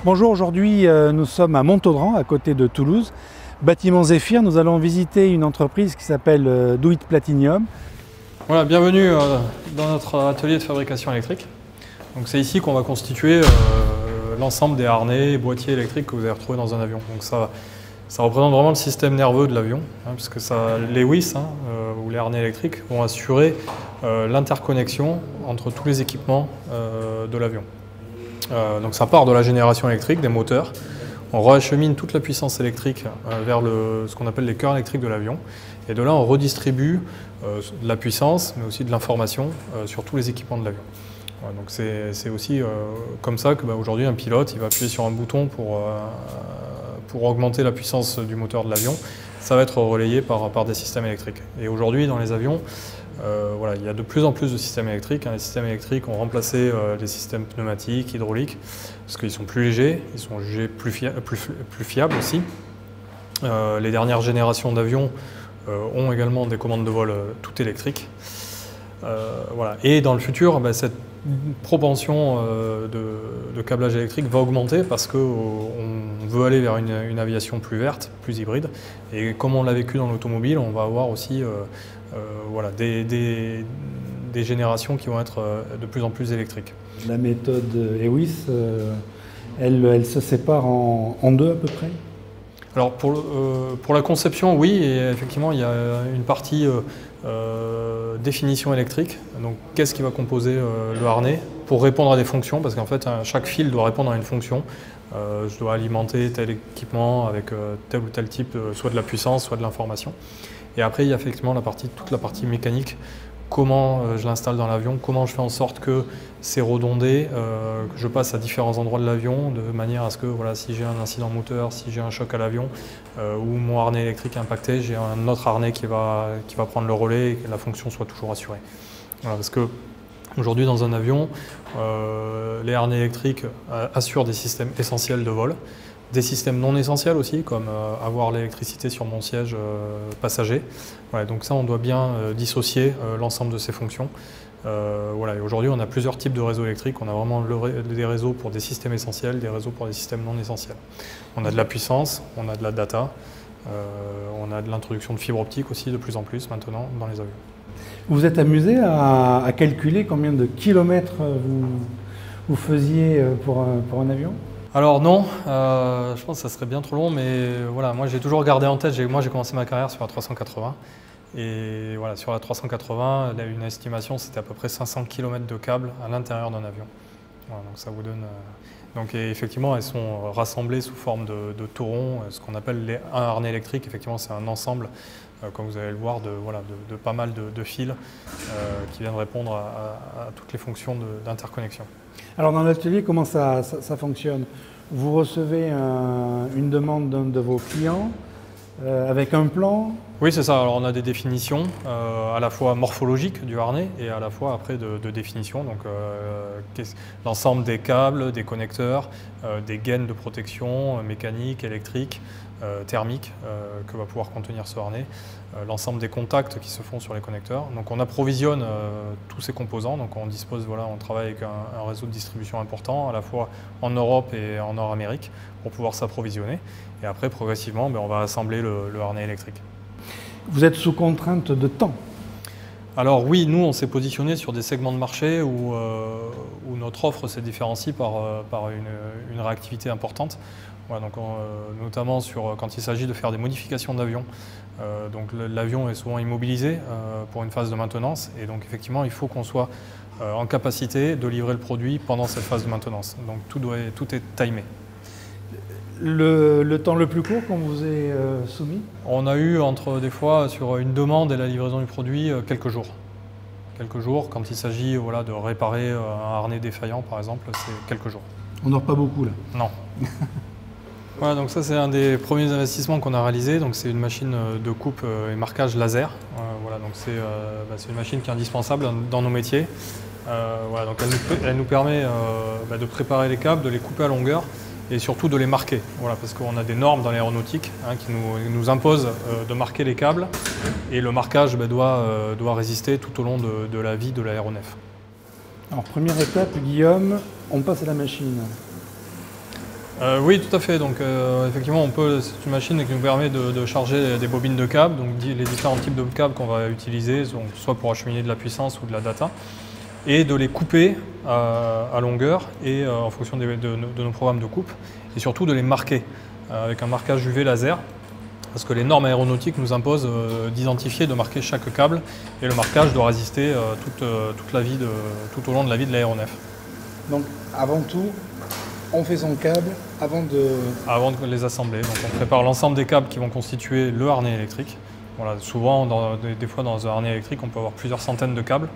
Bonjour, aujourd'hui nous sommes à Montaudran, à côté de Toulouse. Bâtiment Zéphyr, nous allons visiter une entreprise qui s'appelle Do It Platinium. Voilà, bienvenue dans notre atelier de fabrication électrique. C'est ici qu'on va constituer l'ensemble des harnais et boîtiers électriques que vous allez retrouver dans un avion. Donc ça représente vraiment le système nerveux de l'avion, puisque les WIS, ou les harnais électriques, vont assurer l'interconnexion entre tous les équipements de l'avion. Donc ça part de la génération électrique, des moteurs. On réachemine toute la puissance électrique vers ce qu'on appelle les cœurs électriques de l'avion. Et de là, on redistribue de la puissance, mais aussi de l'information sur tous les équipements de l'avion. Voilà, donc c'est aussi comme ça que aujourd'hui un pilote il va appuyer sur un bouton pour augmenter la puissance du moteur de l'avion. Ça va être relayé par des systèmes électriques. Et aujourd'hui, dans les avions, voilà, il y a de plus en plus de systèmes électriques. Les systèmes électriques ont remplacé les systèmes pneumatiques, hydrauliques, parce qu'ils sont plus légers, ils sont jugés plus fiables aussi. Les dernières générations d'avions ont également des commandes de vol tout électriques. Voilà. Et dans le futur, cette propension de câblage électrique va augmenter parce qu'on veut aller vers une aviation plus verte, plus hybride. Et comme on l'a vécu dans l'automobile, on va avoir aussi voilà, des générations qui vont être de plus en plus électriques. La méthode Lewis, elle se sépare en deux à peu près? Alors pour la conception, oui, et effectivement il y a une partie définition électrique. Donc qu'est-ce qui va composer le harnais pour répondre à des fonctions, parce qu'en fait chaque fil doit répondre à une fonction. Je dois alimenter tel équipement avec tel ou tel type, soit de la puissance, soit de l'information. Et après il y a effectivement toute la partie mécanique. Comment je l'installe dans l'avion, comment je fais en sorte que c'est redondé, que je passe à différents endroits de l'avion, de manière à ce que voilà, si j'ai un incident moteur, si j'ai un choc à l'avion, ou mon harnais électrique est impacté, j'ai un autre harnais qui va prendre le relais et que la fonction soit toujours assurée. Voilà, parce que aujourd'hui dans un avion, les harnais électriques assurent des systèmes essentiels de vol, des systèmes non essentiels aussi, comme avoir l'électricité sur mon siège passager. Voilà, donc ça, on doit bien dissocier l'ensemble de ces fonctions. Voilà, aujourd'hui, on a plusieurs types de réseaux électriques. On a vraiment des réseaux pour des systèmes essentiels, des réseaux pour des systèmes non essentiels. On a de la puissance, on a de la data, on a de l'introduction de fibres optiques aussi de plus en plus maintenant dans les avions. Vous vous êtes amusé à calculer combien de kilomètres vous faisiez pour un avion? Alors non, je pense que ça serait bien trop long, mais voilà, moi j'ai toujours gardé en tête, moi j'ai commencé ma carrière sur la 380, et voilà, sur la 380, une estimation c'était à peu près 500 km de câbles à l'intérieur d'un avion. Voilà, donc ça vous donne... Donc effectivement, elles sont rassemblées sous forme de taurons, ce qu'on appelle un harnais électrique. Effectivement, c'est un ensemble, comme vous allez le voir, de pas mal de fils qui viennent répondre à toutes les fonctions d'interconnexion. Alors dans l'atelier, comment ça fonctionne? Vous recevez une demande d'un de vos clients avec un plan? Oui, c'est ça. Alors on a des définitions à la fois morphologiques du harnais et à la fois après de définition. Donc l'ensemble des câbles, des connecteurs, des gaines de protection mécaniques, électriques, thermiques que va pouvoir contenir ce harnais, l'ensemble des contacts qui se font sur les connecteurs. Donc on approvisionne tous ces composants. Donc on dispose, voilà, on travaille avec un réseau de distribution important à la fois en Europe et en Nord-Amérique pour pouvoir s'approvisionner. Et après progressivement, on va assembler le harnais électrique. Vous êtes sous contrainte de temps? Alors oui, nous on s'est positionné sur des segments de marché où notre offre se différencie par une réactivité importante. Voilà, donc notamment quand il s'agit de faire des modifications d'avion. Donc l'avion est souvent immobilisé pour une phase de maintenance, et donc effectivement il faut qu'on soit en capacité de livrer le produit pendant cette phase de maintenance. Donc tout est timé. Le temps le plus court qu'on vous ait soumis? On a eu des fois sur une demande et la livraison du produit quelques jours. Quelques jours, quand il s'agit voilà, de réparer un harnais défaillant par exemple, c'est quelques jours. On dort pas beaucoup là? Non. Voilà, donc ça c'est un des premiers investissements qu'on a réalisé. Donc c'est une machine de coupe et marquage laser. Voilà, donc c'est une machine qui est indispensable dans nos métiers. Voilà, donc elle nous permet de préparer les câbles, de les couper à longueur et surtout de les marquer. Voilà, parce qu'on a des normes dans l'aéronautique qui nous imposent de marquer les câbles, et le marquage doit résister tout au long de la vie de l'aéronef. Alors première étape, Guillaume, on passe à la machine. Oui, tout à fait. Donc, effectivement, c'est une machine qui nous permet de charger des bobines de câbles, donc les différents types de câbles qu'on va utiliser, donc, soit pour acheminer de la puissance ou de la data, et de les couper à longueur et en fonction de nos programmes de coupe, et surtout de les marquer avec un marquage UV laser, parce que les normes aéronautiques nous imposent d'identifier, de marquer chaque câble, et le marquage doit résister tout au long de la vie de l'aéronef. Donc, avant tout, on fait son câble avant de les assembler. Donc on prépare l'ensemble des câbles qui vont constituer le harnais électrique. Voilà, souvent, des fois dans un harnais électrique, on peut avoir plusieurs centaines de câbles.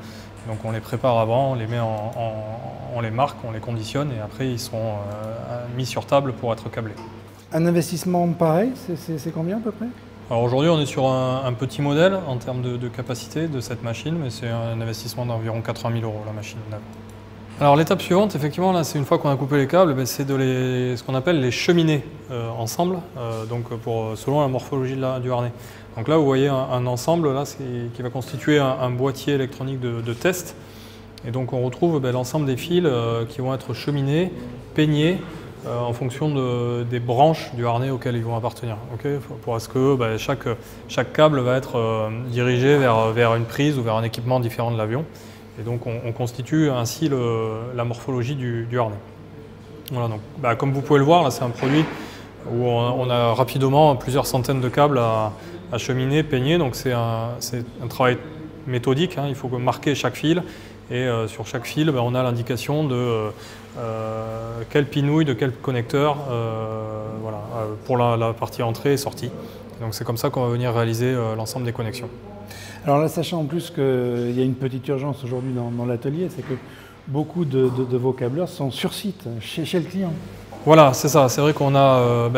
Donc on les prépare avant, on les met on les marque, on les conditionne et après ils seront mis sur table pour être câblés. Un investissement pareil, c'est combien à peu près? Alors aujourd'hui on est sur un petit modèle en termes de capacité de cette machine, mais c'est un investissement d'environ 80 000 € la machine. Alors l'étape suivante, effectivement, là, c'est une fois qu'on a coupé les câbles, c'est ce qu'on appelle les cheminer ensemble, donc selon la morphologie du harnais. Donc là, vous voyez un ensemble là, qui va constituer un boîtier électronique de test. Et donc on retrouve l'ensemble des fils qui vont être cheminés, peignés en fonction des branches du harnais auxquelles ils vont appartenir. Okay, pour ce que chaque câble va être dirigé vers une prise ou vers un équipement différent de l'avion. Et donc on constitue ainsi la morphologie du harnais. Voilà, donc, comme vous pouvez le voir, là c'est un produit où on a rapidement plusieurs centaines de câbles à cheminer, peigner. Donc c'est un travail méthodique, hein. Il faut marquer chaque fil et sur chaque fil on a l'indication de quelle pinouille, de quel connecteur voilà, pour la partie entrée et sortie. Donc c'est comme ça qu'on va venir réaliser l'ensemble des connexions. Alors là, sachant en plus qu'il y a une petite urgence aujourd'hui dans l'atelier, c'est que beaucoup de vos câbleurs sont sur site, chez le client. Voilà, c'est ça. C'est vrai qu'on a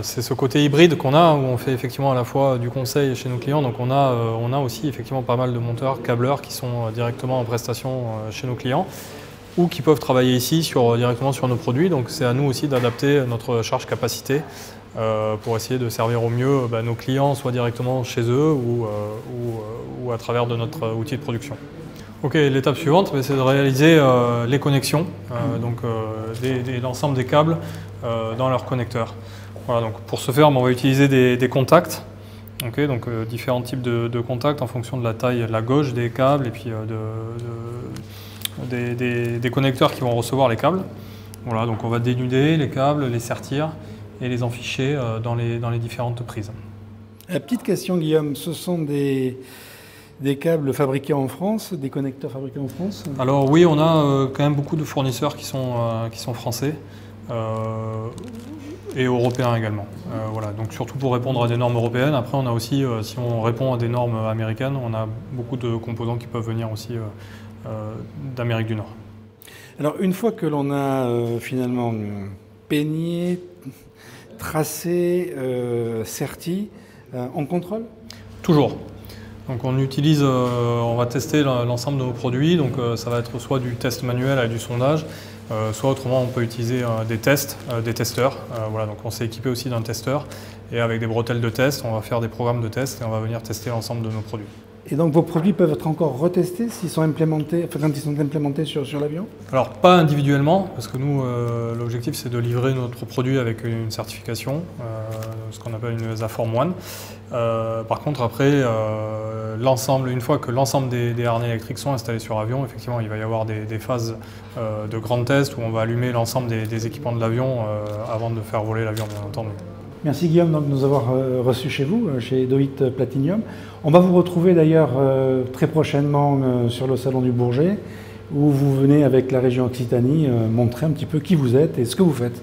c'est ce côté hybride qu'on a, où on fait effectivement à la fois du conseil chez nos clients. Donc on a aussi effectivement pas mal de monteurs, câbleurs qui sont directement en prestation chez nos clients ou qui peuvent travailler ici directement sur nos produits. Donc c'est à nous aussi d'adapter notre charge capacité pour essayer de servir au mieux nos clients, soit directement chez eux ou à travers de notre outil de production. Ok, l'étape suivante, c'est de réaliser les connexions, l'ensemble des câbles dans leurs connecteurs. Voilà, donc pour ce faire, on va utiliser des contacts, okay, donc différents types de contacts en fonction de la taille, de la gauge des câbles et puis des connecteurs qui vont recevoir les câbles. Voilà, donc on va dénuder les câbles, les sertir et les enficher dans les différentes prises. Petite question, Guillaume, ce sont des câbles fabriqués en France, des connecteurs fabriqués en France? Alors oui, on a quand même beaucoup de fournisseurs qui sont français et européens également. Voilà, donc surtout pour répondre à des normes européennes. Après, on a aussi, si on répond à des normes américaines, on a beaucoup de composants qui peuvent venir aussi d'Amérique du Nord. Alors une fois que l'on a finalement peigné, tracé, serti, on contrôle? Toujours. Donc on utilise, on va tester l'ensemble de nos produits, donc ça va être soit du test manuel avec du sondage, soit autrement on peut utiliser des testeurs. Voilà, donc on s'est équipé aussi d'un testeur et avec des bretelles de test, on va faire des programmes de test et on va venir tester l'ensemble de nos produits. Et donc vos produits peuvent être encore retestés s'ils sont implémentés, enfin, quand ils sont implémentés sur l'avion? Alors pas individuellement, parce que nous, l'objectif c'est de livrer notre produit avec une certification, ce qu'on appelle une ESA Form 1. Par contre après, une fois que l'ensemble des harnais électriques sont installés sur avion, effectivement il va y avoir des phases de grands tests où on va allumer l'ensemble des équipements de l'avion avant de faire voler l'avion, bien entendu. Merci Guillaume de nous avoir reçus chez vous, chez Doit Platinum. On va vous retrouver d'ailleurs très prochainement sur le salon du Bourget, où vous venez avec la région Occitanie montrer un petit peu qui vous êtes et ce que vous faites.